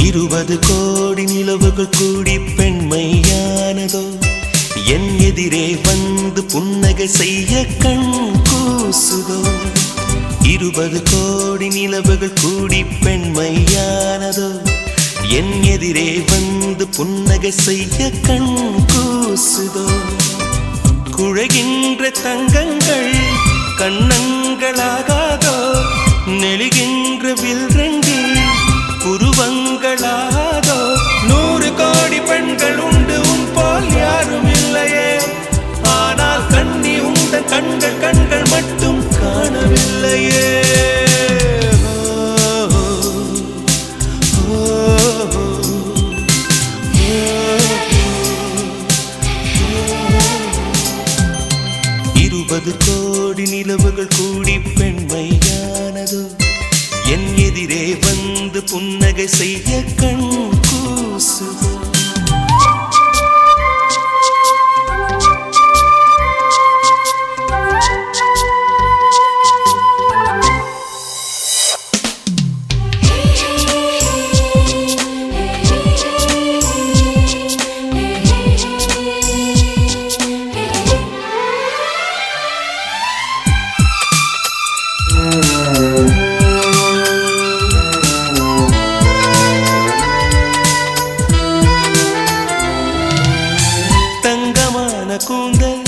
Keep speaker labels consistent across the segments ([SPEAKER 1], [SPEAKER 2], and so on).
[SPEAKER 1] 20 கோடி நிலவுகள் கூடி பெண்மையானதோ என் எதிரே வந்து புன்னகை செய்ய கண் கூசுதோ 20 கோடி நிலவுகள் கூடி பெண்மையானதோ என் எதிரே வந்து புன்னகை செய்ய கண் கூசுதோ குழைகின்ற தங்கங்கள் கண்ணங்களாகாதோ நெளிகின்ற வில்ரங்கில் புருவங்களாதோ 100 கோடி பெண்கள் உண்டு உன் போல் யாரும் இல்லையே ஆனால் கண்ணி உந்த கண்கள் மட்டும் காணவில்லையே கோடி நிலவுகள் கூடி பெண்மையானதோ என் எதிரே வந்து புன்னகை செய்ய கண் கூசுதோ கூந்தல்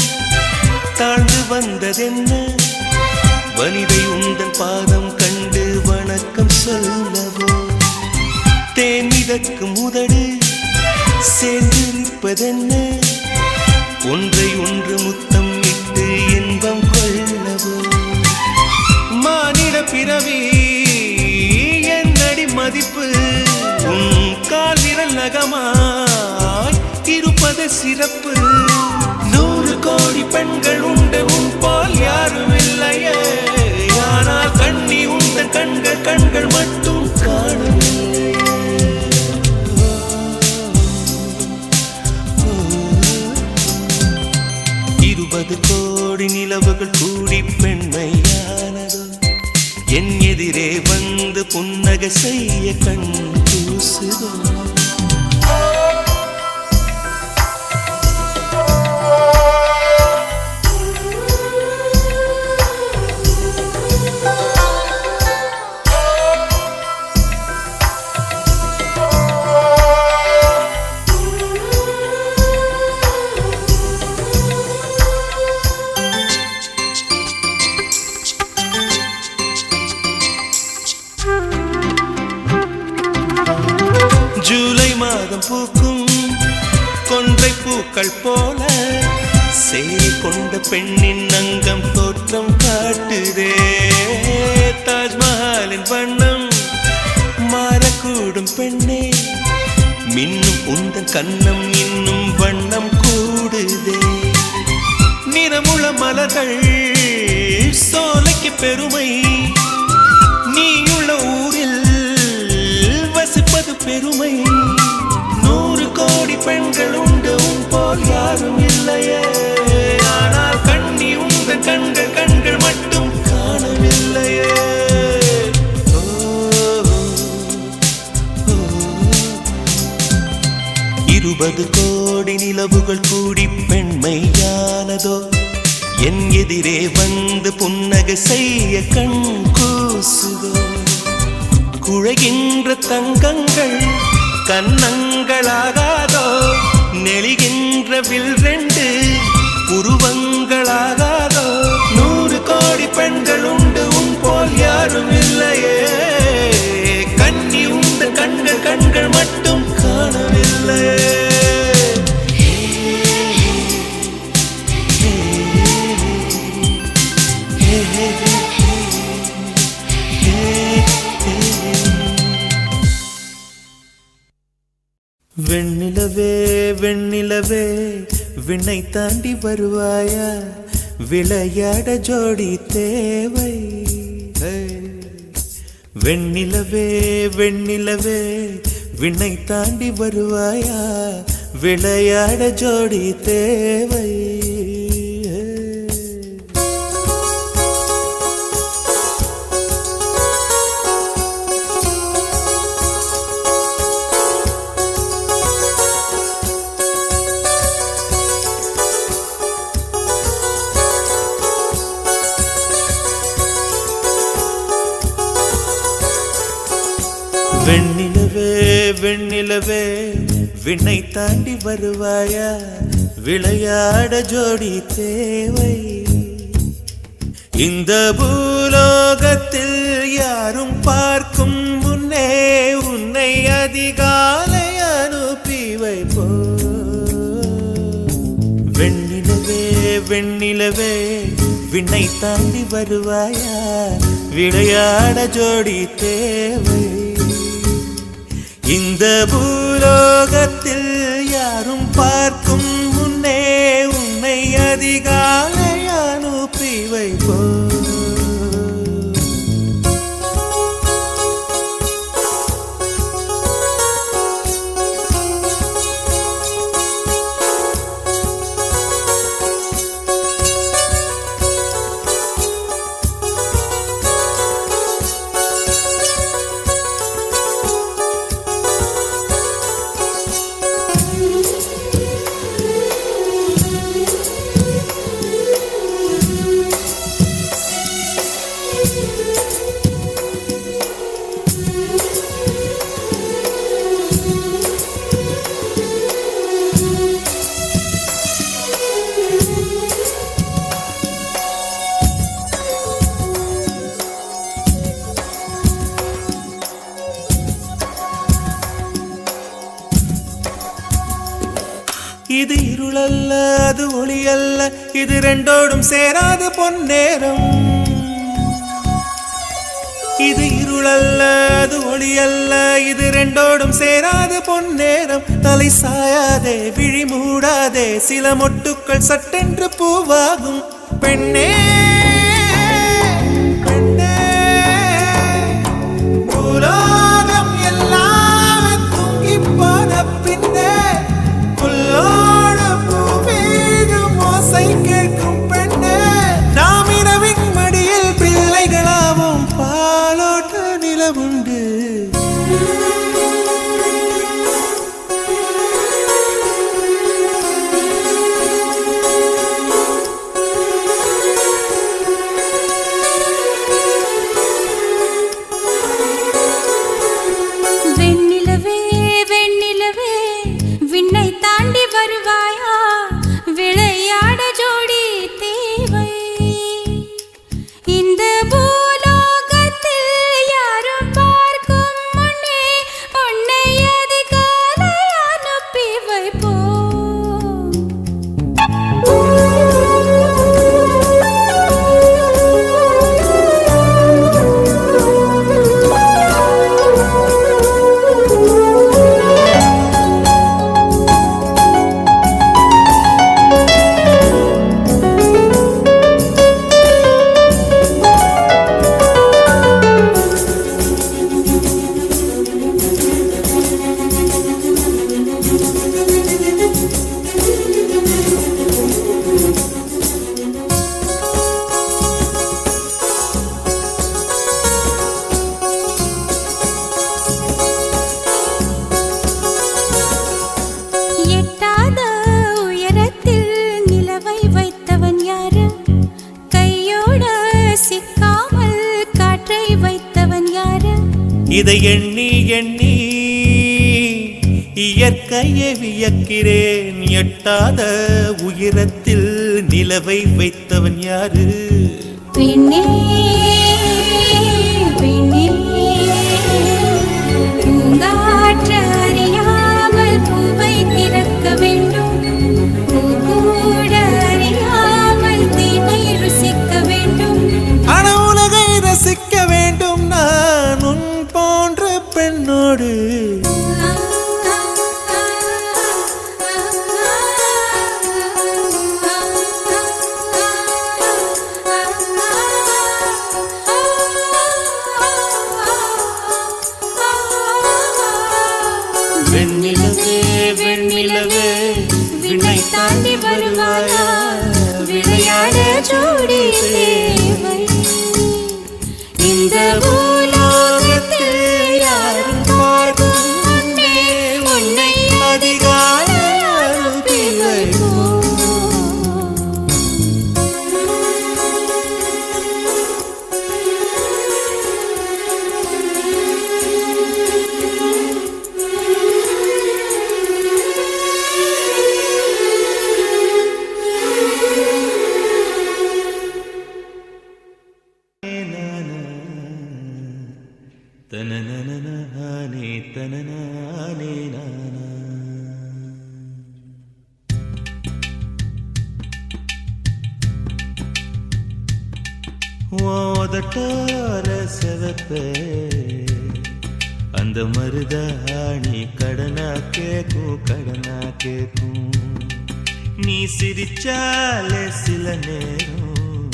[SPEAKER 1] தாழ்ந்து வந்ததென்ன வனிதை உந்தன் பாதம் கண்டு வணக்கம் சொல்லவோ தேன் மிதக்கும் உதடு சேர்ந்திருப்பதென்ன ஒன்றை ஒன்று முத்தம் இட்டு இன்பம் கொள்ளவோ மானிட பிறவி என்னடி மதிப்பு உன் கால் விரல் நகமாய் இருப்பது சிறப்பு 100 கோடி பெண்கள் உண்டு உன் போல் யாரும் இல்லையே ஆனால் கண்ணி உந்த கண்கள் மட்டும் காணவில்லை 20 கோடி நிலவுகள் கூடி பெண்மையானதோ என் எதிரே வந்து புன்னகை செய்ய கண் கூசுதோ ஜூலை மாதம் பூக்கும் கொன்றை பூக்கள் போல சேரி கொண்ட பெண்ணின் அங்கம் தோற்றம் காட்டுதே தாஜ்மஹாலின் வண்ணம் மாறக்கூடும் பெண்ணே மின்னும் உந்தன் கண்ணம் இன்னும் வண்ணம் கூடுதே நிறமுள மலர்கள் சோலைக்கு பெருமை நீயுள்ள ஊரில் வசிப்பது பெருமை 100 கோடி பெண்கள் உண்டு உன் போல் யாரும் இல்லையே ஆனால் கண்ணி உந்த கண்கள் மட்டும் காணவில்லையே 20 கோடி நிலவுகள் கூடி பெண்மையானதோ என் எதிரே வந்து புன்னகை செய்ய கண் கூசுதோ குழைகின்ற தங்கங்கள் கண்ணங்களாகாதோ நெளிகின்ற வில்ரெண்டு புருவங்களாகாதோ 100 கோடி பெண்கள் உண்டு உன் போல் யாரும் இல்லையே கண்ணி உந்த கண்கள் மட்டும் காணவில்லையே வெண்ணிலவே வெண்ணிலவே விண்ணை தாண்டி வருவாயா விளையாட ஜோடி தேவை வெண்ணிலவே வெண்ணிலவே விண்ணை தாண்டி வருவாயா விளையாட ஜோடி தேவை வெண்ணிலவே வெண்ணிலவே விண்ணை தாண்டி வருவாயா விளையாட ஜோடி தேவை இந்த பூலோகத்தில் யாரும் பார்க்கும் முன்னே உன்னை அதிகாலை அனுப்பி வைப்போ வெண்ணிலவே வெண்ணிலவே விண்ணை தாண்டி வருவாயா விளையாட ஜோடி தேவை இந்த பூலோகத்தில் யாரும் பார்க்கும் முன்னே உன்னை அதிகாலை அனுப்பி வைப்போ இது இருளல்ல அது ஒளி அல்ல இது ரெண்டோடும் சேராத பொன்னேரம் இது இருளல்ல அது ஒளி அல்ல இது ரெண்டோடும் சேராத பொன்னேரம் தலை சாயாதே விழி மூடாதே சில மொட்டுக்கள் சட்டென்று பூவாகும் பெண்ணே பெண்ணே பூலோகம் எல்லாம் தூங்கி போன பின்னே கேட்கும் பெண்ணே நாம் இரவின் மடியில் பிள்ளைகளாவும் பாலோட்ட நிலவுண்டு
[SPEAKER 2] வெண்ணிலவே வெண்ணிலவே விண்ணை தாண்டி வருவாயா விளையாட ஜோடி தேவை இந்த பூலோகத்தில் யாரும் பார்க்கும் முன்னே உன்னை அதிகாலை அனுப்பி வைப்போ எட்டாத உயரத்தில் நிலவை வைத்தவன் யாரு கையோட சிக்காமல் காற்றை வைத்தவன் யாரு
[SPEAKER 1] இதை எண்ணி எண்ணி இயற்கையை வியக்கிறேன் எட்டாத உயரத்தில் நிலவை வைத்தவன் யாரு
[SPEAKER 2] பெண்ணே பெண்ணே பூங்காற்று அறியாமல் பூவை திறக்க வேண்டும் பூக்கூட அறியாமல் தீமை ருசிக்க வேண்டும்
[SPEAKER 1] ஆன உலகை ரசிக்க வேண்டும் நான் உன் போன்ற பெண்ணோடு வெண்ணிலவே வெண்ணிலவே விண்ணை தாண்டி வருவாயா விளையாட ஜோடி தேவை இந்த பூலோகத்தில் யாரும் பார்க்கும் முன்னே உன்னை அதிகாலை அனுப்பி வைப்போ தனநானே நானா. ஓதட்டார செவப்பே அந்த மருதாணி கடனா கேக்கும் நீ சிரிச்சாலே சில நேரம்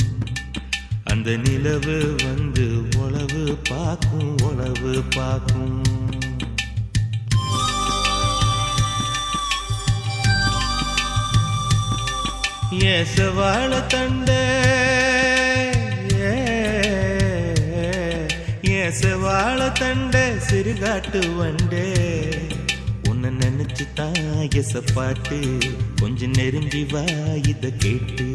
[SPEAKER 1] அந்த நிலவு வந்து உளவு பார்க்கும் ஏசவாழ தண்டே ஏசவாழ தண்டே சிறுகாட்டு வண்டே உன்னை நினைச்சு தான் எசப்பாட்டு கொஞ்சம் நெருங்கி வா இத கேட்டு.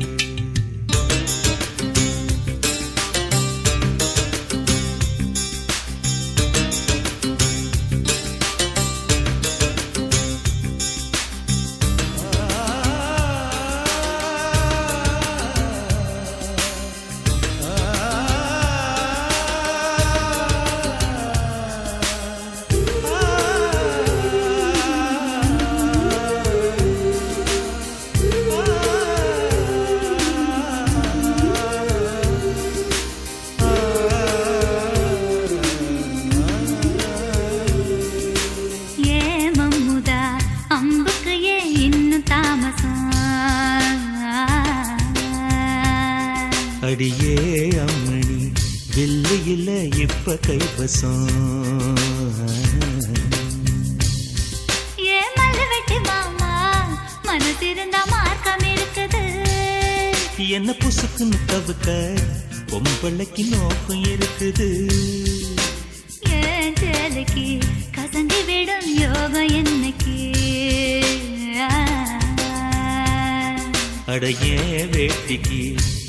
[SPEAKER 1] அடியே அம்மணி வெள்ளையில இப்ப கைவசம்
[SPEAKER 2] ஏ மல்லுவெட்டி மாமா மனசிருந்தா மார்க்கம் இருக்குது.
[SPEAKER 1] என்ன புசுக்குன்னு தவுக்க பொம்பளைக்கு நோக்கம் இருக்குது.
[SPEAKER 2] ஏன் சேலைக்கு கசங்கி விடும் யோகம் என்னைக்கு.
[SPEAKER 1] அடையே வேட்டிக்கு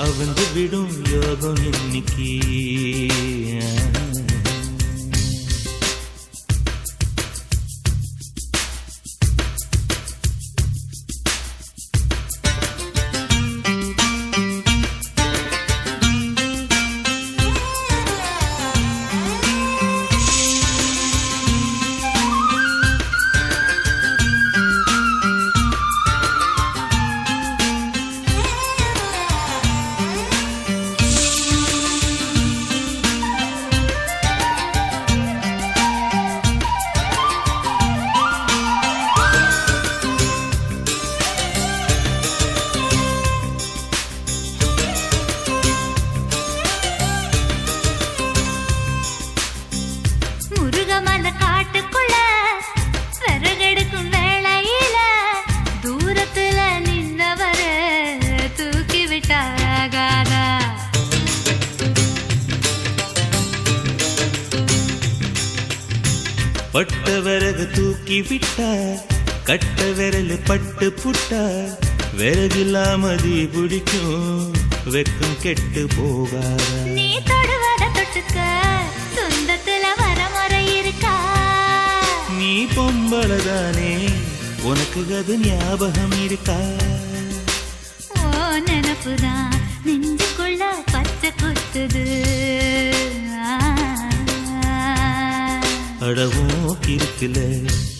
[SPEAKER 1] அவந்து விடும் யோகம் இன்னைக்கு.
[SPEAKER 2] முருகமல காட்டுக்குள்ள விறகெடுக்கும் வேளையில தூரத்துல நின்றவர தூக்கி விட்டாகாதா.
[SPEAKER 1] பட்ட விறகு தூக்கி விட்டா கட்ட விரல் பட்டு புட்டா விறகில்லாமதி பிடிக்கும் வெக்கம் கெட்டு போகாதா.
[SPEAKER 2] நீ தொடுவத தொட்டுக்க சொந்தத்துல வரமுறை இருக்கா.
[SPEAKER 1] நீ பொம்பளதானே உனக்கு அது ஞாபகம் இருக்கா.
[SPEAKER 2] ஓ நினப்புதான் நெஞ்சுக்குள்ள பச்சை குத்துது.
[SPEAKER 1] அடவும் கிருக்குல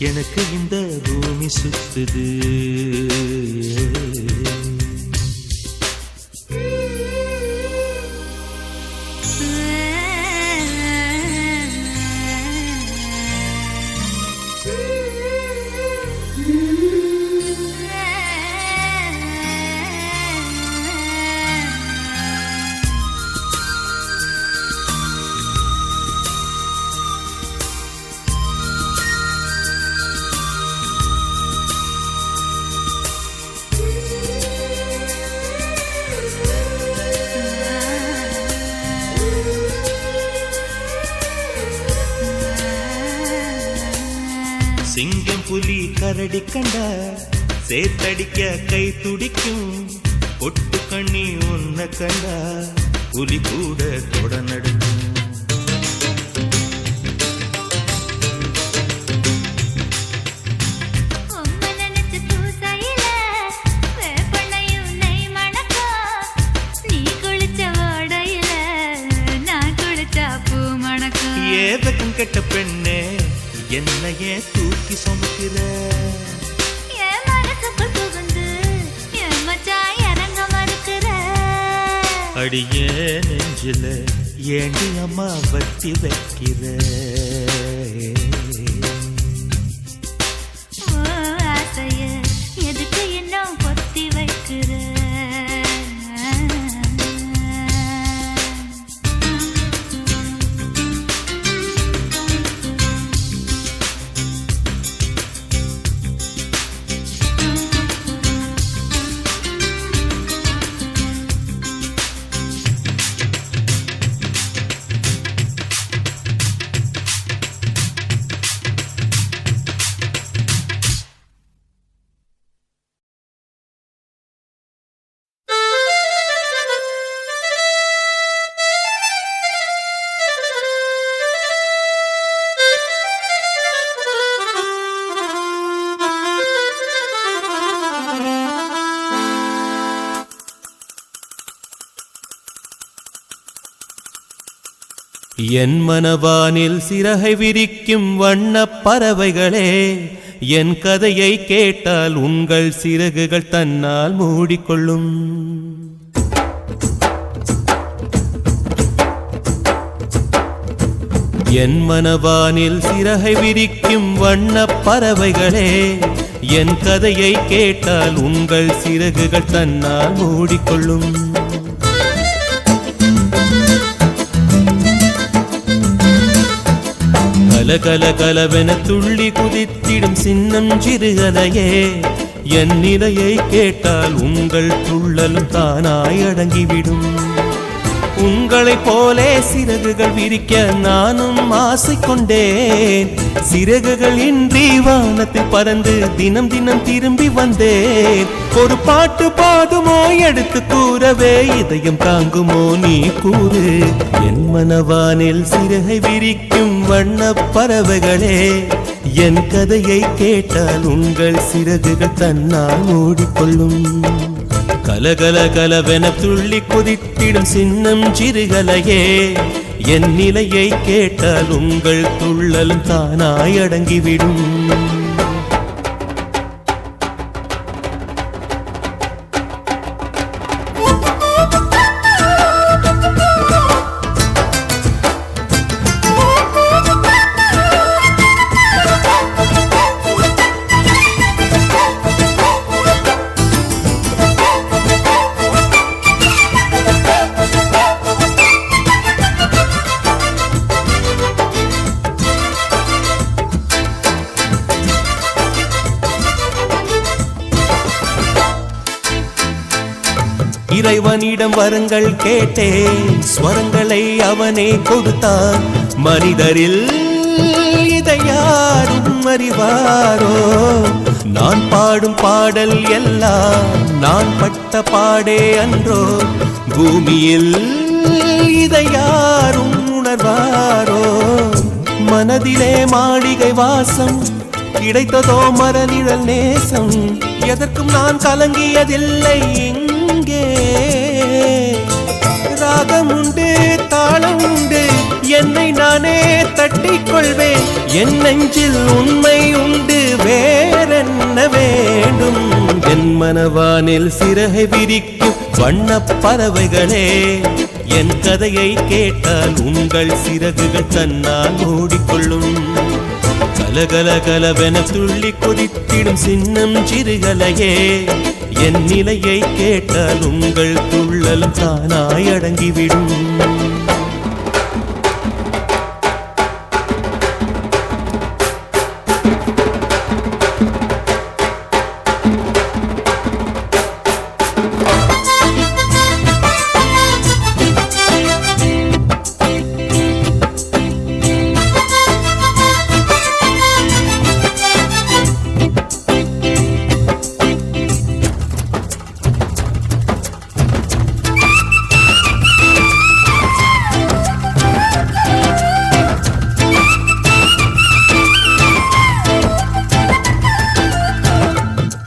[SPEAKER 1] எனக்கு இந்த பூமி சுத்துது. சிங்கம் புலி கரடி கண்டா சேத்தடிக்க கை துடிக்கும். பொட்டு கண்ணி உன்ன கண்டா புலி கூட தொட நடுக்கும். ஏவகம் கெட்ட பெண்ணே என்ன என்னையே தூக்கி சுமக்கிற
[SPEAKER 2] என் மனசுக்குள் புகுந்து என் மச்சான் இறங்க மறுக்கிற
[SPEAKER 1] அடியே நெஞ்சில ஏண்டி அம்மா வட்டி வைக்கிற
[SPEAKER 2] ஆசைய எதுக்கு இன்னும் பொத்தி வைக்கிற
[SPEAKER 1] என் மனவானில் சிறகை விரிக்கும் வண்ணப் பறவைகளே என் கதையை கேட்டால் உங்கள் சிறகுகள் தன்னால் மூடிக்கொள்ளும் என் மனவானில் சிறகை விரிக்கும் வண்ணப் பறவைகளே என் கதையை கேட்டால் உங்கள் சிறகுகள் தன்னால் மூடிக்கொள்ளும் கலகலகலவென துள்ளி குதித்திடும் சின்னம் சிறுகலையே என் நிலையை கேட்டால் உங்கள் துள்ளலும் தானாய் அடங்கிவிடும் உங்களைப் போலே சிறகுகள் விரிக்க நானும் ஆசை கொண்டேன் சிறகுகள் இன்றி வானத்தில் பறந்து தினம் தினம் திரும்பி வந்தேன் ஒரு பாட்டு பாடுமோ எடுத்து கூறவே இதயம் தாங்குமோ நீ கூறு என் மனவானில் சிறகை விரிக்கும் வண்ணப் பறவைகளே என் கதையை கேட்டால் உங்கள் சிறகுகள் தன்னால் மூடிக்கொள்ளும் கலகலகலவென துள்ளி குதித்திடும் சின்னம் சிறுகலையே என் நிலையை கேட்டால் உங்கள் துள்ளலும் தானாய் அடங்கிவிடும் இறைவனிடம் வரங்கள் கேட்டேன் ஸ்வரங்களை அவனே கொடுத்தான் மனிதரில் இதை யாரும் அறிவாரோ நான் பாடும் பாடல் எல்லாம் நான் பட்ட பாடே அன்றோ பூமியில் இதை யாரும் உணர்வாரோ மனதிலே மாளிகை வாசம் கிடைத்ததோ மரநிழல் நேசம் எதற்கும் நான் கலங்கியதில்லை ராகம் உண்டு தாளம் உண்டு என்னை நானே தட்டிக் கொள்வேன் என் நெஞ்சில் உண்மை உண்டு வேறென்ன வேண்டும் என் மனவானில் சிறகை விரிக்கும் வண்ணப் பறவைகளே என் கதையை கேட்டால் உங்கள் சிறகுகள் தன்னால் மூடிக்கொள்ளும் கலகலகலவென துள்ளி குதித்திடும் சின்னம் சிறுகலையே என் நிலையை கேட்டால் உங்கள் துள்ளலும் தானாய் அடங்கிவிடும்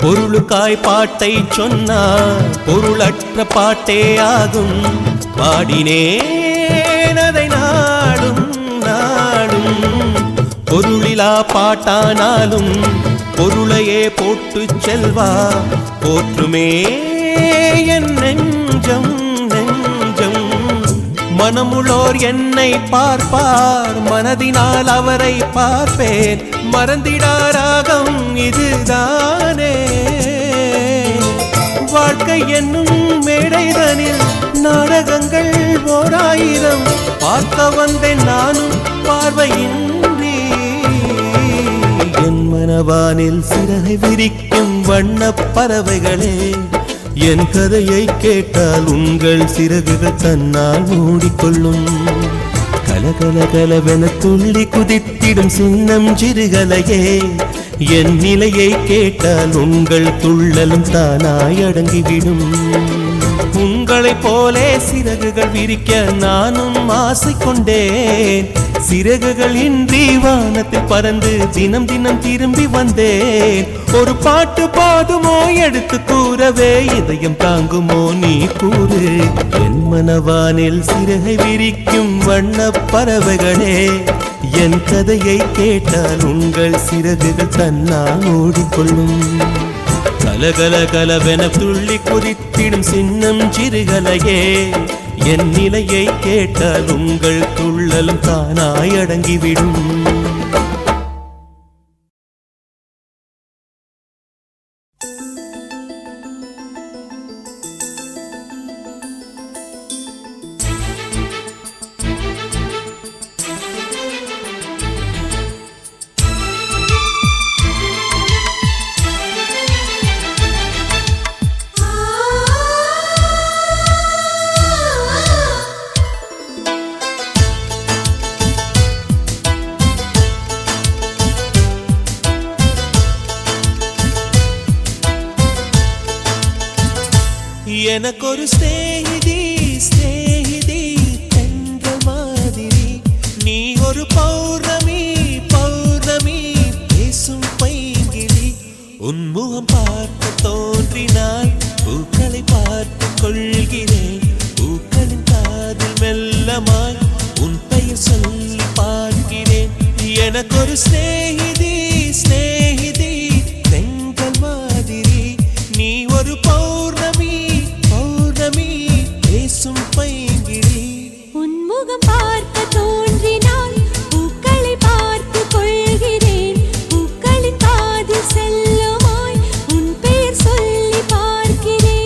[SPEAKER 1] பொருளுக்காய் பாட்டை சொன்னார் பொருளற்ற பாட்டே ஆகும் பாடினேன் அதை நாடும் நாடும் பொருளில் பொருளிலா பாட்டானாலும் பொருளையே போட்டு செல்வா போற்றுமே என் நெஞ்சம் நெஞ்சம். மனமுள்ளோர் என்னை பார்ப்பார், மனதினால் அவரை பார்ப்பேன். மறந்திடாராகம் இதுதானே. வாழ்க்கை என்னும் மேடைதனில் நாடகங்கள் ஓராயிரம் பார்க்க வந்தேன் நானும் பார்வையின்றி. என் மனவானில் சிறகை விரிக்கும் வண்ணப் பறவைகளே, என் கதையை கேட்டால் உங்கள் சிறகுகள் தன்னால் மூடிக்கொள்ளும். கலகல கலவென துள்ளி குதித்திடும் சின்னம் சிறுகலையே, என் நிலையை கேட்டால் உங்கள் துள்ளலும் தானாய் அடங்கிவிடும். உங்களைப் போலே சிறகுகள் விரிக்க நானும் ஆசை கொண்டேன். சிறகுகள் இன்றி வானத்தில் பறந்து தினம் தினம் திரும்பி வந்தேன். ஒரு பாட்டு போதுமோ எடுத்து கூறவே, இதயம் தாங்குமோ நீ கூறு. என் மனவானில் சிறகை விரிக்கும் வண்ணப் பறவைகளே, என் கதையை கேட்டால் உங்கள் சிறகுகள் தன்னால் மூடிக்கொள்ளும். கலகல கலவென துள்ளி குதித்திடும் சின்னம் சிறுகலையே, என் நிலையை கேட்டால் உங்கள் துள்ளலும் தானாய் அடங்கிவிடும். எனக்கொரு ஸ்நேகிதி ஸ்நேகிதி என்ற மாதிரி, நீ ஒரு பௌர்ணமி பௌர்ணமி பேசும் பைங்கிளி. உன்முகம் பார்க்க தோன்றினாய், பூக்களை பார்த்து கொள்கிறேன். பூக்களின் காதில் மெல்லமாய் உன் பெயர் சொல்லி பார்க்கிறேன். எனக்கொரு ஸ்நேகிதி ஸ்நேகிதி பெண்கள் மாதிரி, நீ ஒரு பௌர்ணமி பௌர்ணமி பேசும் பைங்கிளி.
[SPEAKER 2] உன்முகம் பார்க்க தோன்றினால் பூக்களை பார்த்து கொள்கிறேன். பூக்களின் காதில் செல்லுமாய் உன் பெயர் சொல்லி பார்க்கிறேன்.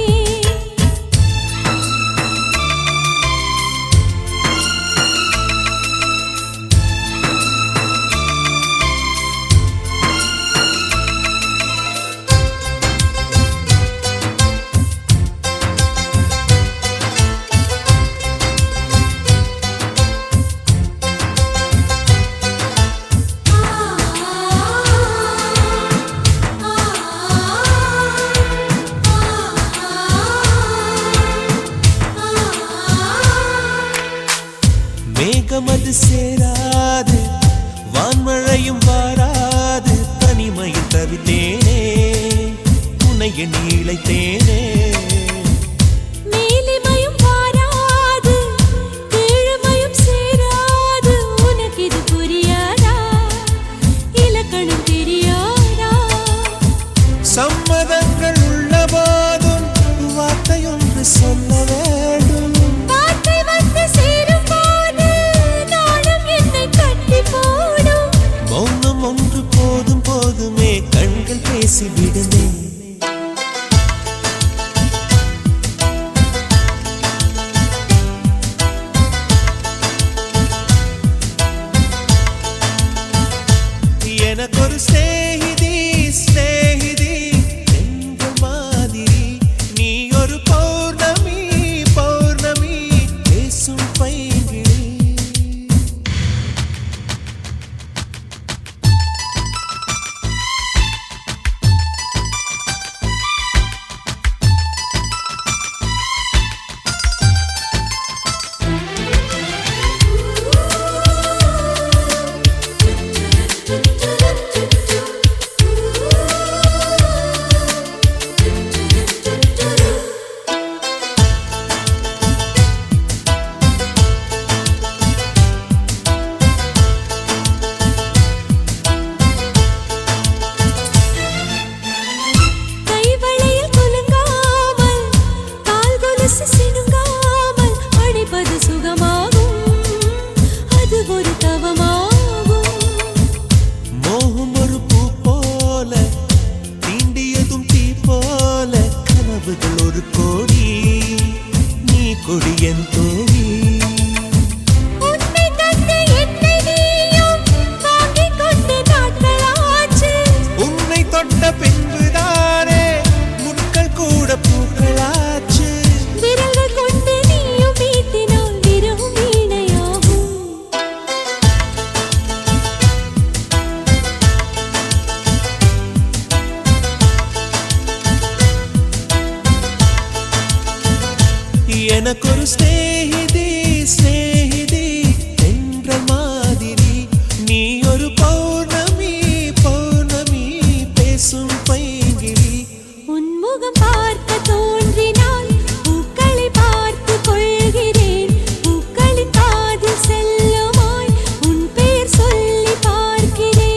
[SPEAKER 1] மேகமது சேராது, வான்மழையும் வாராது, தனிமையில் தவித்தேனே உன்னைய நீளைத்தேனே.
[SPEAKER 2] மேலிமையும் வாராது, கீழ்மையும் சேராது, உனக்கு இது புரியாதா? இலக்கணம் தெரியாதா?
[SPEAKER 1] சம்மதங்கள் உள்ள போதும் வார்த்தையொன்று சொல்ல வேண்டும்.
[SPEAKER 2] வார்த்தை வந்து சேரும் போது நானும் என்னை கட்டி போடும்.
[SPEAKER 1] மௌனம் ஒன்று போதும் போதுமே, கண்கள் பேசிவிடுமே. எனக்கொரு ஸ்நேகிதி ஸ்நேகிதி என்ற மாதிரி, நீ ஒரு பௌர்ணமி பௌர்ணமி பேசும் பைங்கிளி. எனக்கொரு ஸ்நேகிதி ஸ்நேகிதி என்ற மாதிரி நீ ஒரு பௌர்ணமி பௌர்ணமி பேசும் பைங்கிளி
[SPEAKER 2] உன்முகம் பார்க்க தோன்றினால் பூக்களை பார்த்து கொள்கிறேன் பூக்களின் காதில் செல்லுமாய் உன் பெயர் சொல்லி பார்க்கிறேன்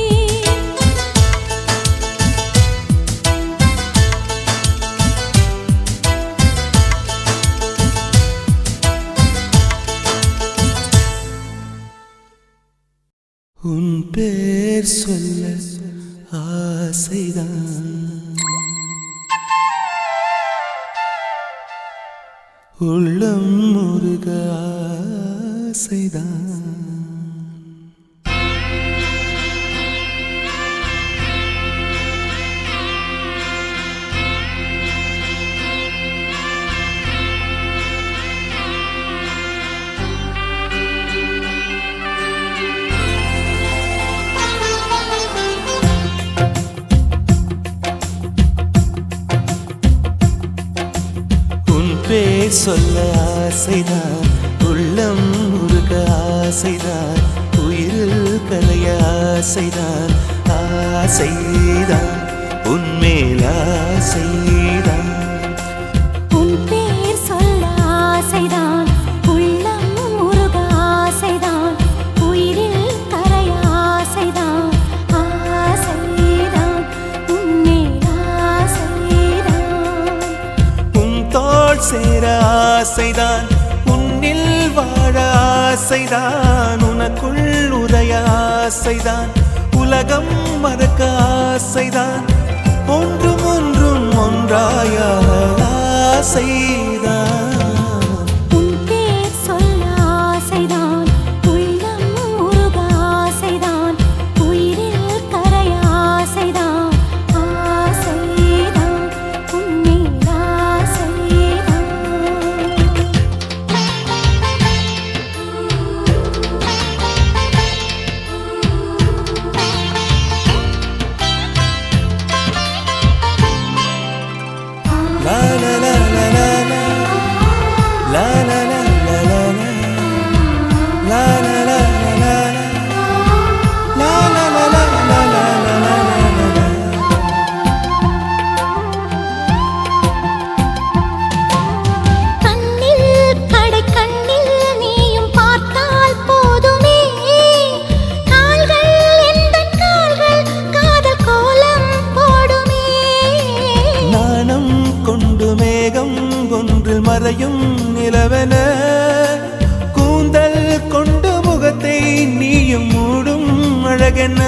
[SPEAKER 1] உன் பேர் சொல்ல ஆசைதான் உள்ளம் முருக ஆசைதான் பேர் சொல்ல ஆசைதான் உள்ளம் முருக ஆசைதான் உயிரில் கலைய ஆசைதான் ஆசைதான் உன்மேல் ஆசைதான்
[SPEAKER 2] உன் பேர் சொல்ல ஆசைதான் உள்ளம் முருக ஆசைதான் உயிரில் கரைய ஆசைதான் ஆசைதான் உன்மேல் ஆசைதான்
[SPEAKER 1] உன் தோள் சேர ஆசைதான் உன்னில் வாழ ஆசைதான் உனக்குள் உரைய ஆசைதான் உலகம் மறக்க ஆசைதான் ஒன்றும் ஒன்றும் ஒன்றாய ஆசைதான்
[SPEAKER 2] உன் பேர் சொல்ல ஆசைதான் உள்ளம் முருக ஆசைதான் உயிரில் கரைய ஆசைதான் ஆசைதான் உன்மேல் ஆசைதான்
[SPEAKER 1] la la la la la la la la la la la la la la la
[SPEAKER 2] கண்ணில் கடை கண்ணில் நீயும் பார்த்தால் போதுமே கால்கள் எந்தன் கால்கள் காதல் கோலம் போடுமே
[SPEAKER 1] நாணம் கொண்டு மேகம் ஒன்றில் மறையும் நிலவென கூந்தல் கொண்டு முகத்தை நீயும் மூடும் அழகென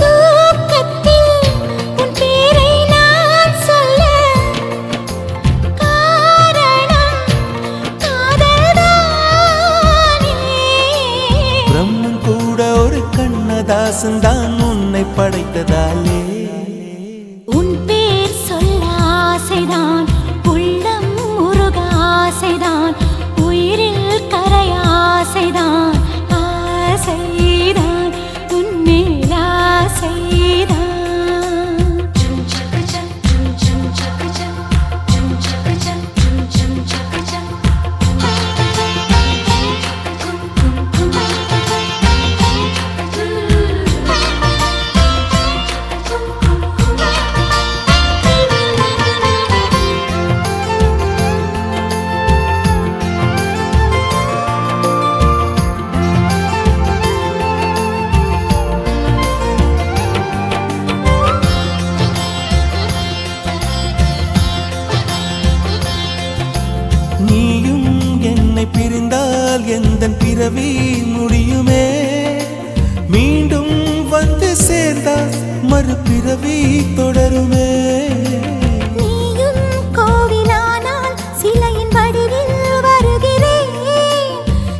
[SPEAKER 2] தூக்கத்தில் உன் பேரை நான் சொல்ல காரணம் காதல்தானே
[SPEAKER 1] பிரம்மன் கூட ஒரு கண்ணதாசன் தான் உன்னை படைத்ததாலே
[SPEAKER 2] உன் பேர் சொல்ல ஆசைதான் உள்ளம் முருக ஆசைதான் உயிரில் கரைய ஆசைதான் ஆசைதான் உன்மேல் ஆசைதான்
[SPEAKER 1] நீயும் என்னை பிரிந்தால் எந்தன் பிறவி முடியுமே மீண்டும் வந்து சேர்ந்தால் மறுபிறவி தொடருமே
[SPEAKER 2] நீயும் கோவிலானால் சிலையின் வடிவில் வருகிறேன்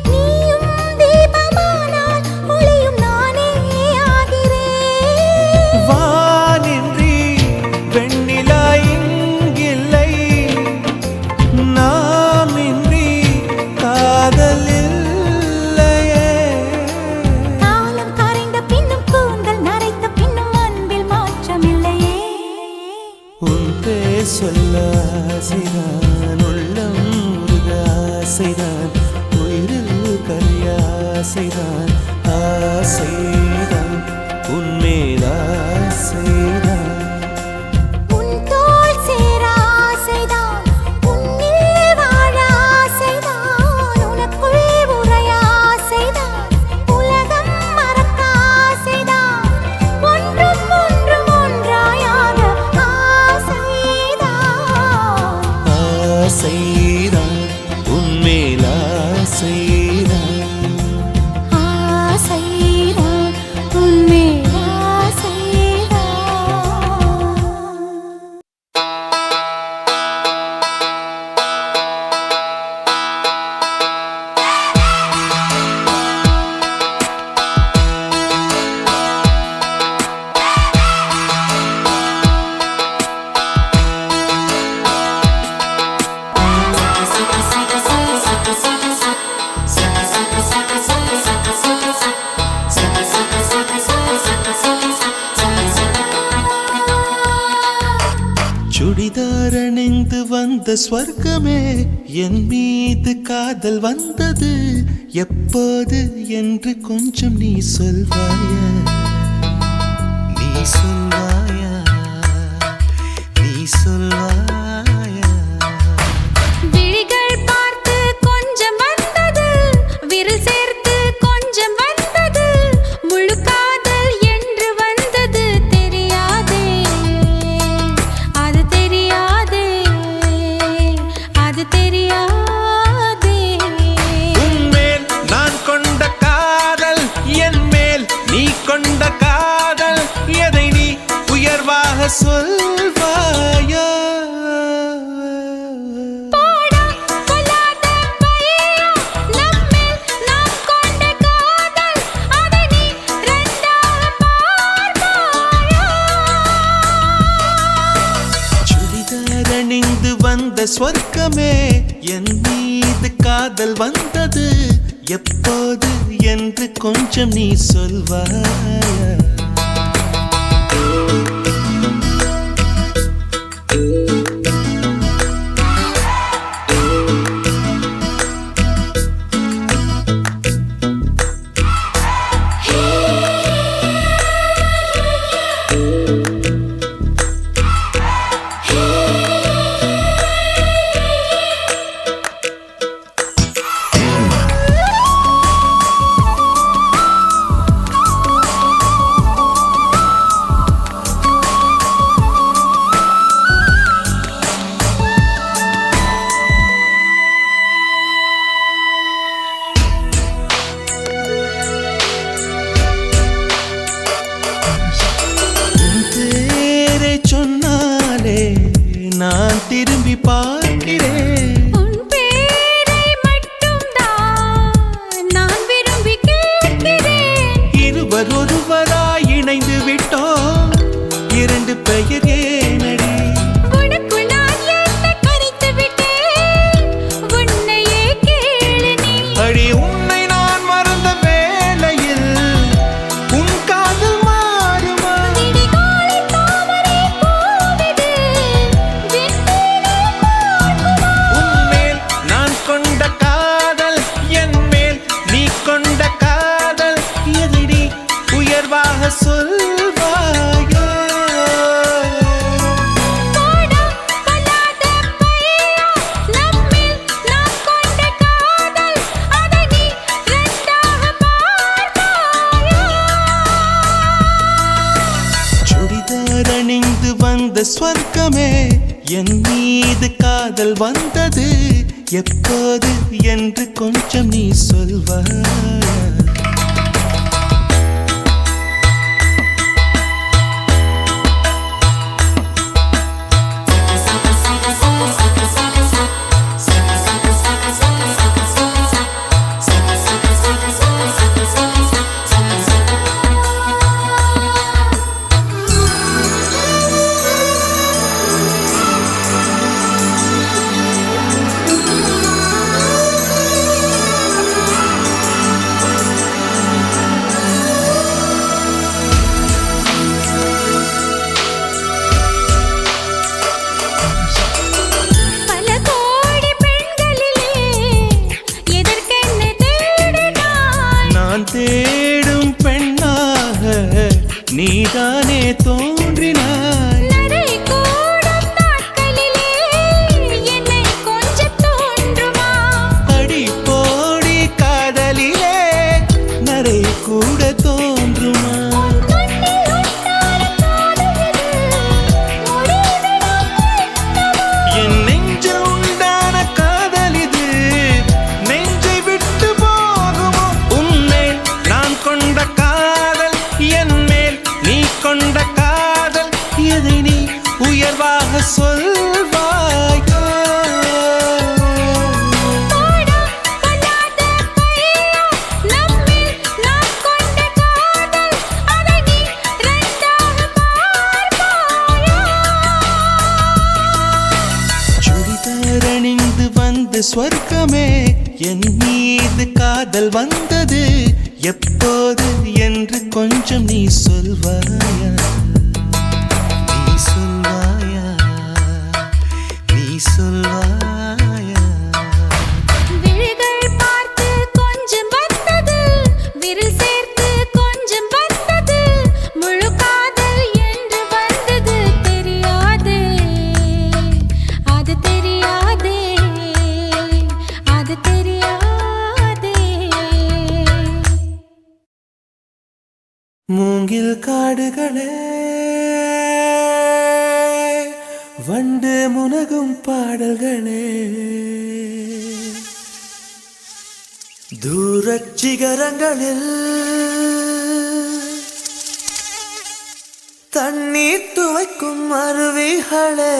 [SPEAKER 2] நீயும் தீபமானால் ஒளியும் நானே ஆகிறேன்
[SPEAKER 1] வானின்றி வெண்ணிலா இங்கில்லை நாமின்றி காதல் இல்லையே
[SPEAKER 2] காலம் கரைந்த பின்னும் கூந்தல் நரைத்த பின்னும் அன்பில் மாற்றமில்லையே
[SPEAKER 1] உன் பேர் சொல்ல ஆசைதான் உள்ளம் ஆசைதான் ஆசைதான் உன்மேல் ஆசைதான்
[SPEAKER 2] உன் தோள் சேர ஆசைதான் உன்னில் வாழ ஆசைதான் உனக்குள் உறைய ஆசைதான் உலகம் மறக்க ஆசைதான் ஒன்றும் ஒன்றும் ஒன்றாயாக ஆசைதான்
[SPEAKER 1] ஆசைதான் உன்மேல் ஆசைதான்
[SPEAKER 2] ஆசைதான் உன்மேல் ஆசைதான்.
[SPEAKER 1] சுடிதார் அணிந்து வந்த ஸ்வர்க்கமே என் மீது காதல் வந்தது எப்போது என்று கொஞ்சம் நீ சொல்வாயா நீ சொல்வாயா நீ சொல்வாயா
[SPEAKER 2] விழிகள் பார்த்து கொஞ்சம் வந்தது விரல் சேர்த்து கொஞ்சம் வந்தது முழு காதல் என்று வந்தது தெரியாதே அது தெரியாதே அது தெரியாதே
[SPEAKER 1] உன்மேல் நான் கொண்ட காதல் என் மேல் நீ கொண்ட காதல் எதை நீ உயர்வாக சொல்வாயா
[SPEAKER 2] போடா கொல்லாத பையா நம்மேல் நாம் கொண்ட காதல் அதை நீ ரெண்டாக பார்ப்பாயா
[SPEAKER 1] சுடிதார் அணிந்து வந்த ஸ்வர்க்கமே என் மீது காதல் வந்தது எப்போது என்று கொஞ்சம் நீ சொல்வாயா உன் பேரை சொன்னாலே நான் திரும்பி பார்க்கிறேன்
[SPEAKER 2] உன் பேரை மட்டும்தான் நான் விரும்பி கேட்கிறேன்
[SPEAKER 1] இருவர் ஒருவராய் இணைந்து விட்டோம் இரண்டு பெயர் ஏனடி
[SPEAKER 2] உனக்குள் நான் என்னை கரைத்து விட்டேன் உன்னையே கேளு நீ
[SPEAKER 1] அடி உன்னை நான் மறந்த வேளையில் உன் காதல் மாறுமா
[SPEAKER 2] விடிகாலை தாமரை பூவிது விண்மீனை பார்க்குமா
[SPEAKER 1] உன்மேல் நான் கொண்ட காதல் என் மேல் நீ கொண்ட காதல் எதை நீ உயர்வாக சொல்வாயா
[SPEAKER 2] போடா கொல்லாத பையா நம்மேல் நாம் கொண்ட காதல் அதை நீ ரெண்டாக பார்ப்பாயா
[SPEAKER 1] சுடிதார் அணிந்து வந்த ஸ்வர்க்கமே என் மீது காதல் வந்தது எப்போது என்று கொஞ்சம் நீ சொல்வாயா தோன்றினாய்.
[SPEAKER 2] நடை கூடும் நாட்களிலே என்னை கொஞ்சம் தோன்றுமா?
[SPEAKER 1] அடி போடி காதலிலே நரை கூட தோன்றுமா?
[SPEAKER 2] கண்ணில் உண்டான காதலிலே முடிவிடம் வேண்டுமா?
[SPEAKER 1] என் நெஞ்சில் உண்டான காதலிது நெஞ்சை விட்டு போகுமோ? உன்மேல் நான் கொண்ட காதல், என் மேல் நீ கொண்ட காதல், எதை நீ உயர்வாக சொல்வாய்?
[SPEAKER 2] போடா பொல்லாத பையா, நம்மில் நாம் கொண்ட காதல், அதை நீ ரெண்டாக பார்ப்பாயா?
[SPEAKER 1] சுடிதார் அணிந்து வந்த ஸ்வர்க்கமே, என் மீது காதல் வந்தது எப்போது என்று கொஞ்சம் நீ சொல்வாயா? நீ சொல்வாயா? நீ சொல்வாயா?
[SPEAKER 2] விழிகள் பார்த்து கொஞ்சம் வந்தது, விரல் சேர்த்து கொஞ்சம் வந்தது, முழு காதல் என்று வந்தது தெரியாதே, அது தெரியாதே, அது தெரியாதே.
[SPEAKER 1] மூங்கில் காடுகளே, வண்டு முனகும் பாடல்களே, தூரச் சிகரங்களில் தண்ணீர் துவைக்கும் அருவிகளே,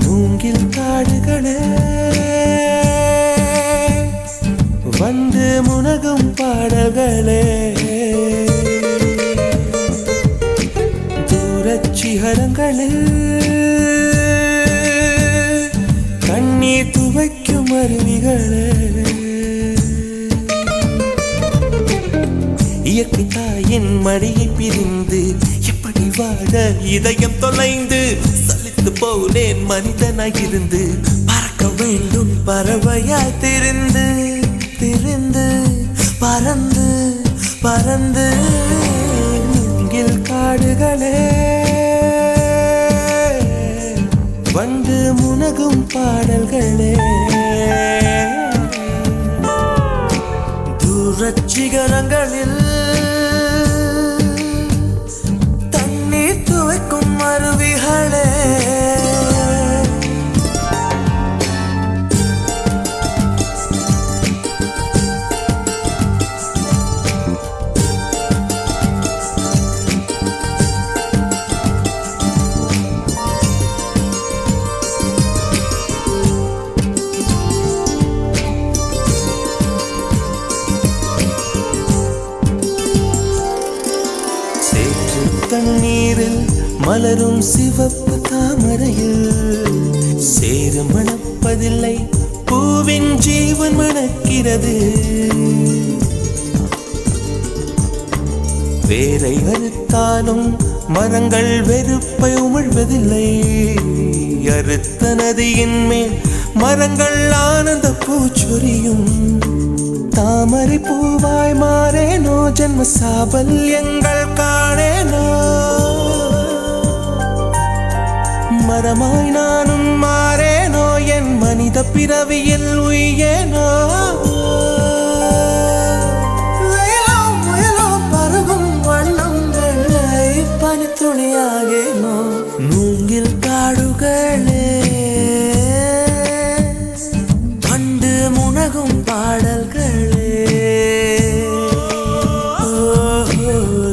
[SPEAKER 1] மூங்கில் காடுகளே, வந்து முனகும் பாடல்களே, தூரச் சிகரங்களில் கண்ணீர் துவைக்கும் அருவிகளே, இயற்கை தாயின் மடியை பிரிந்து எப்படி வாழ இதயம் தொலைந்து சலித்து போனேன் மனிதனாயிருந்து, பறக்க வேண்டும் பறவையாய் திரிந்து திரிந்து பறந்து பறந்து. மூங்கில் காடுகளே, வண்டு முனகும் பாடல்களே, தூரச் சிகரங்களில் தண்ணீர் துவைக்கும் அருவிகளே. சேற்று தண்ணீரில் மலரும் சிவப்பு தாமரையில் சேறு மணப்பதில்லை, பூவின் ஜீவன் மணக்கிறது. வேரை அறுத்தாலும் மரங்கள் வெறுப்பை உமிழ்வதில்லை, அறுத்த நதியின் மேல் மரங்கள் ஆனந்த பூச்சொரியும். தாமரை பூவாய் மாறேனோ, ஜன்ம சாபல்யங்கள் காணேனோ, மரமாய் நானும் மாறேனோ, என் மனித பிறவியில் உய்யேனோ. பருகும் வண்ணங்களை பனித்துணியாகேனோ. மூங்கில் காடுகளே, வண்டு முனகும் பாடல்களே,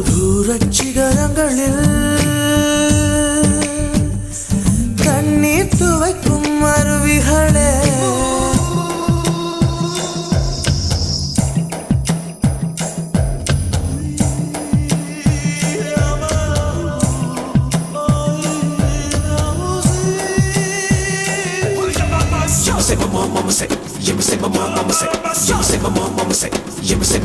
[SPEAKER 1] தூரச் சிகரங்களில் தண்ணீர் துவைக்கும் அருவிகளே. say my mama say, yeah, say my mama say, yeah, say my mama say, yeah, say.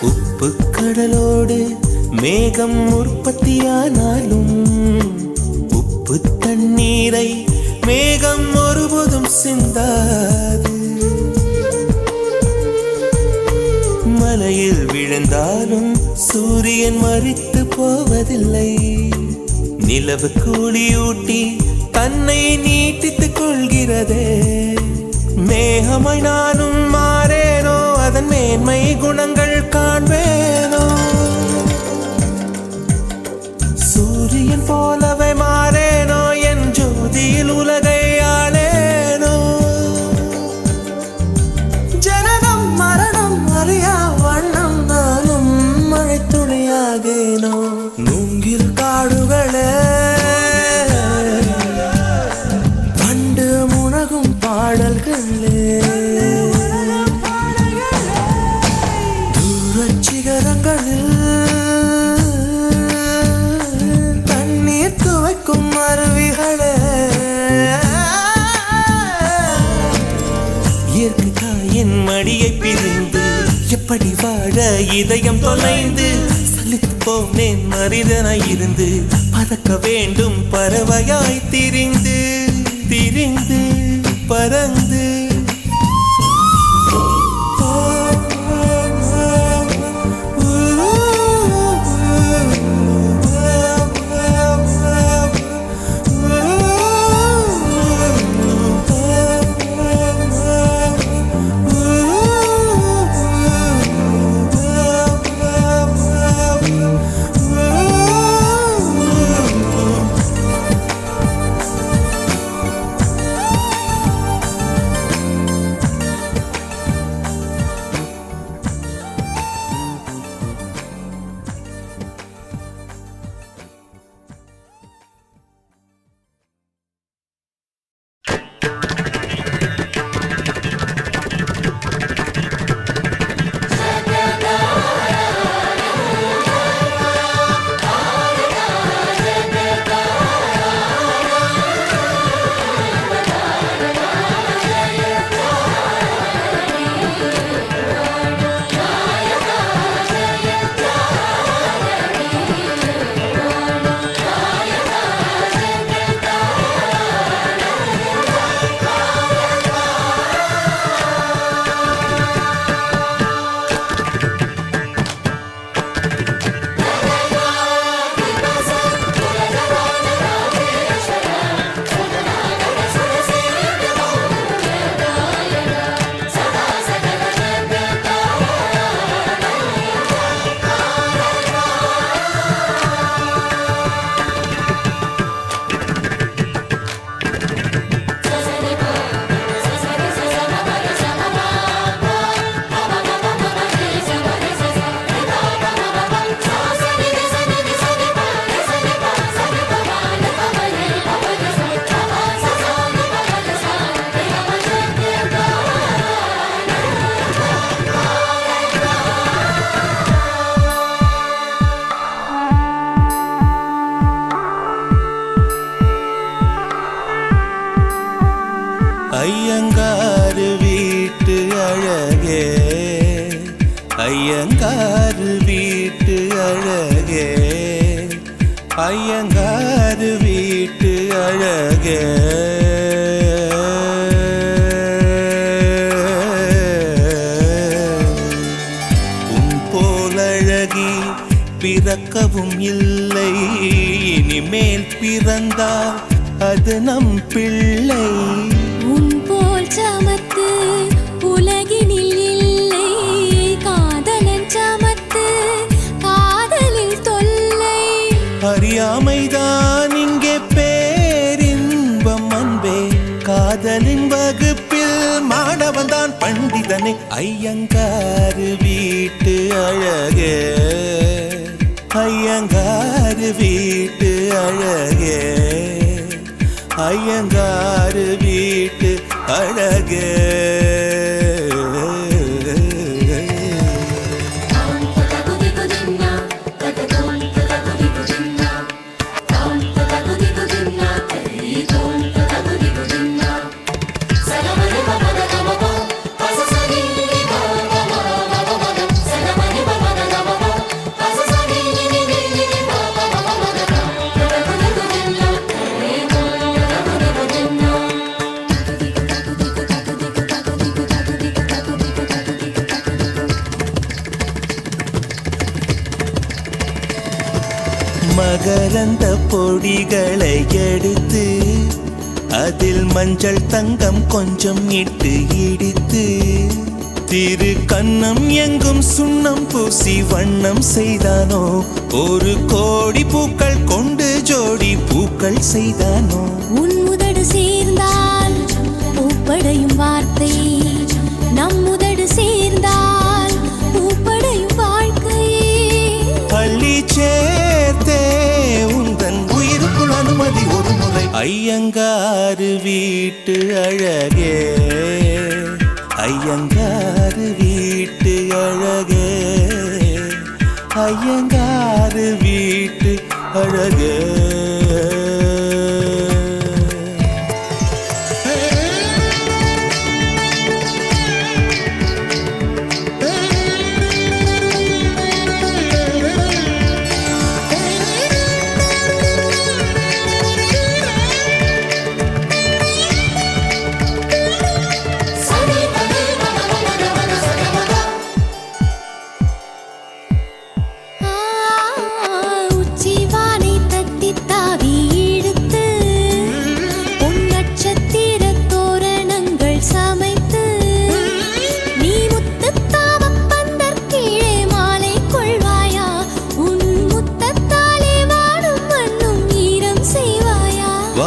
[SPEAKER 1] உப்பு கடலோடு மேகம் உற்பத்தியானாலும் உப்பு தண்ணீரை மேகம் ஒருபோதும் சிந்தாது. மலையில் விழுந்தாலும் சூரியன் மரித்து போவதில்லை. நிலவு கூலியூட்டி தன்னை நீட்டித்துக் கொள்கிறதே. மேகமாய் நானும் மாறேனோ, அதன் மேன்மை குணங்கள் காண்பேனோ. சூரியன் போலவே மாறேனோ, என் ஜோதியில் உலகை ஆளேனோ. ஜனனம் மரணம் அறியா வண்ணம் நானும் மழை துளியாகேனோ. மூங்கில் காடுகளே கண்டு முனகும் பாடல்களே, தூரச் சிகரங்களில் தண்ணீர் துவைக்கும் அருவிகளே. இயற்கை தாயின் மடியை பிரிந்து எப்படி வாழ இதயம் தொலைந்து சலித்து போனேன் மனிதனாய் இருந்து. பறக்க வேண்டும் பறவையாய் திரிந்து திரிந்து பறந்து. ஐயங்காரு வீட்டு அழகே, ஐயங்காரு வீட்டு அழகே, ஐயங்காரு வீட்டு அழகே. உன் போலழகி பிறக்கவும் இல்லை, இனிமேல் பிறந்தால் அது நம் பிள்ளை.
[SPEAKER 3] உன் போல் சமத்து உலகினில் இல்லை, காதலன் சமத்து காதலில் தொல்லை.
[SPEAKER 1] அறியாமைதான் இங்கே பேரின்பம் அன்பே, காதலின் வகுப்பில் மாணவன் தான் பண்டிதனே. ஐயங்காரு வீட்டு அழகே, ஐயங்காரு வீட்டு அழகே, ஐயங்காரு வீட்டு அழகே. மகரந்த பொடிகளை எடுத்து அதில் மஞ்சள் தங்கம் கொஞ்சம் இட்டு இடித்து திரு கண்ணம் எங்கும் சுண்ணம் பூசி வண்ணம் செய்தானோ. ஒரு கோடி பூக்கள் கொண்டு ஜோடி பூக்கள் செய்தானோ.
[SPEAKER 3] உன் முதடு சேர்ந்தால் பூப்படையும் வார்த்தை, நம் முதடு சேர்ந்தால் பூப்படையும் வாழ்க்கையே.
[SPEAKER 1] பள்ளி சேர்த்தே உந்தன் உயிருக்குள் அனுமதி ஒரு முறை. ஐயங்காரு வீட்டு அழகே, ஐயங்காரு வீட்டு அழகே, ஐயங்காரு வீட்டு அழகே.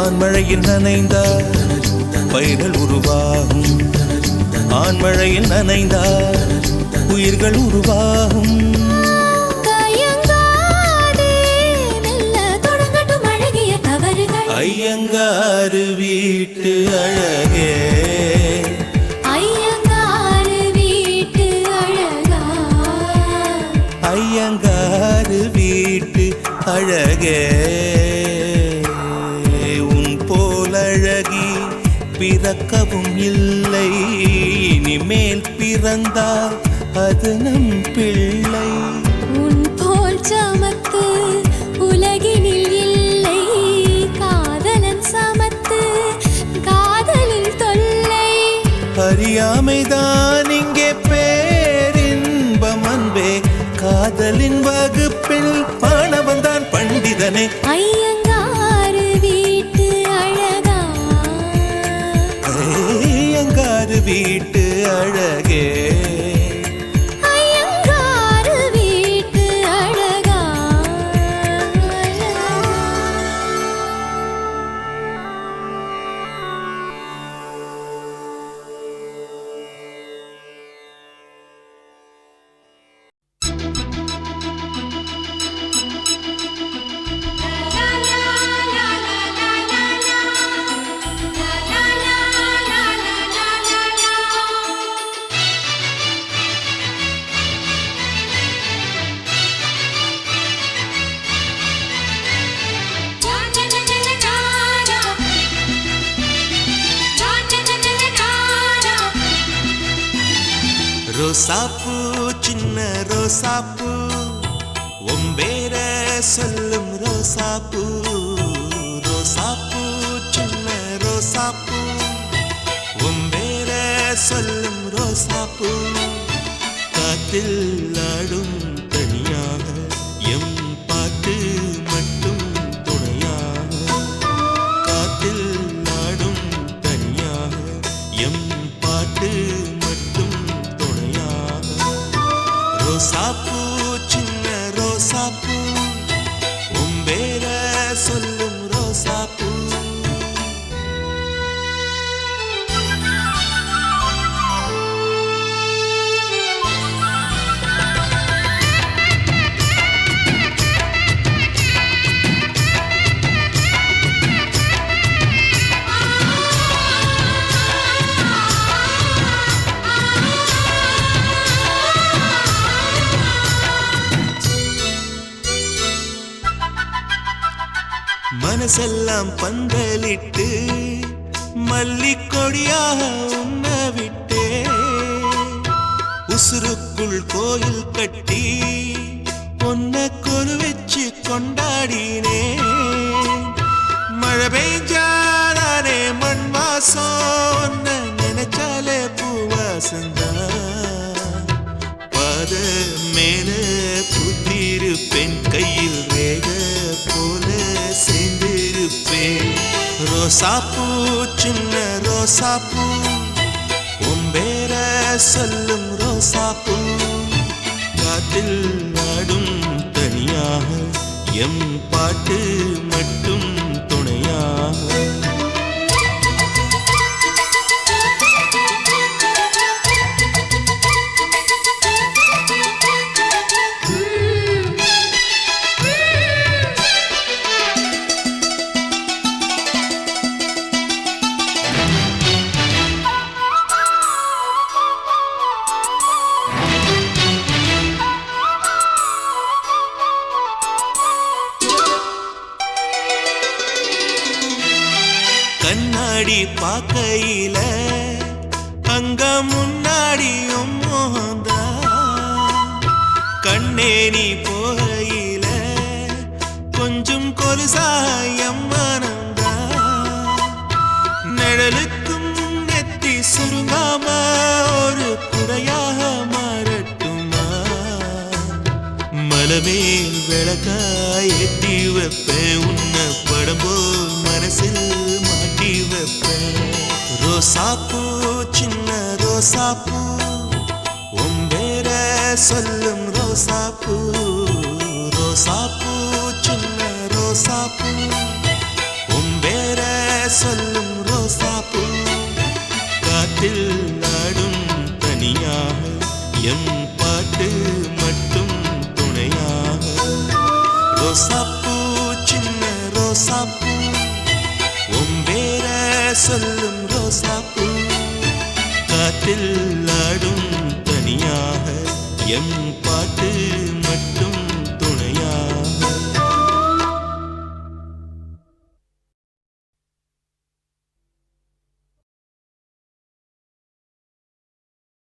[SPEAKER 1] ஆண்மழையில் நனைந்தார் பயிர்கள் உருவாகும், ஆண்மழையில் நனைந்தார் உயிர்கள் உருவாகும். ஐயங்காரு வீட்டு அழகே,
[SPEAKER 3] ஐயங்காரு வீட்டு அழகா,
[SPEAKER 1] ஐயங்காரு வீட்டு அழகே. அழகி பிறக்கவும் இல்லை, இனிமேல் பிறந்தால் அது நம் பிள்ளை.
[SPEAKER 3] உன் போல் சமத்து உலகினில் இல்லை, காதலன் சமத்து காதலில் தொல்லை.
[SPEAKER 1] அறியாமைதான் இங்கே பேரின்பம் அன்பே, காதலின் வகுப்பில் மாணவன் தான் பண்டிதனே.
[SPEAKER 3] ஐயங்காரு வீட்டு அழகா,
[SPEAKER 1] ஐயங்காரு வீட்டு அழகே,
[SPEAKER 3] ஐயங்காரு வீட்டு அழகா.
[SPEAKER 1] ரோசாப்பூ சின்ன ரோசாப்பூ, ஒம்பேர சொல்லும் ரோசாப்பூ. ரோசாப்பூ சின்ன ரோசாப்பூ, ஒம்பேர சொல்லும் ரோசாப்பூ. காற்றில் ஆடும் தனியாக எம் பாட்டு மட்டும் துணையாக. காற்றில் ஆடும் தனியாக எம் பாட்டு மட்டும் துணையாக. ரோசாப்பூ சின்ன ரோசாப்பூ, உம்பேர சொல்லும் ரோசாப்பூ. மனசெல்லாம் பந்தலிட்டு மல்லிக்கொடியாக உண்ண விட்டே உசுருக்குள் கோயில் கட்டி பொன்ன கொலு வச்சு கொண்டாடினே மழை பெய்ஞ்சாலே மண் வாசம் நினைச்சாலே பூவாசந்தான் பாத மேல புத்திருப்பேன் கையில் ரேக போல சேர்ந்திருப்பேன் ரோசாப்பூ சின்ன ரோசாப்பூ உம்பேர சொல்லும் ரோசாப்பூ காற்றில் நாடும் தனியாக எம் பாட்டு மட்டும் துணையாக கண்ணாடி பார்க்கையில அங்க முன்னாடியும் மோகந்தா கண்ணே நீ போகையில கொஞ்சம் கொலுசாயம் மனந்தா நிழலுக்கும் நெத்தி சுருங்காம ஒரு குறையாக மாறட்டுமா மலமேல் விளக்காய் எட்டி வைப்பேன் உன்ன படம் போல் மனசில் மாட்டி வைப்பேன் ரோசாப்பூ சின்ன ரோசாப்பூ உம்பேர சொல்லும் ரோசாப்பூ ரோசாப்பூ சின்ன ரோசாப்பூ உம்பேர சொல்லும் ரோசாப்பூ காற்றில் நாடும் தனியாக எம் பாட்டு மட்டும் துணையாக ரோசாப்பூ சின்ன ரோசாப்பூ உம்பேர சொல்லும் ரோசாப்பூ காற்றில் ஆடும் தனியாக எம் பாட்டு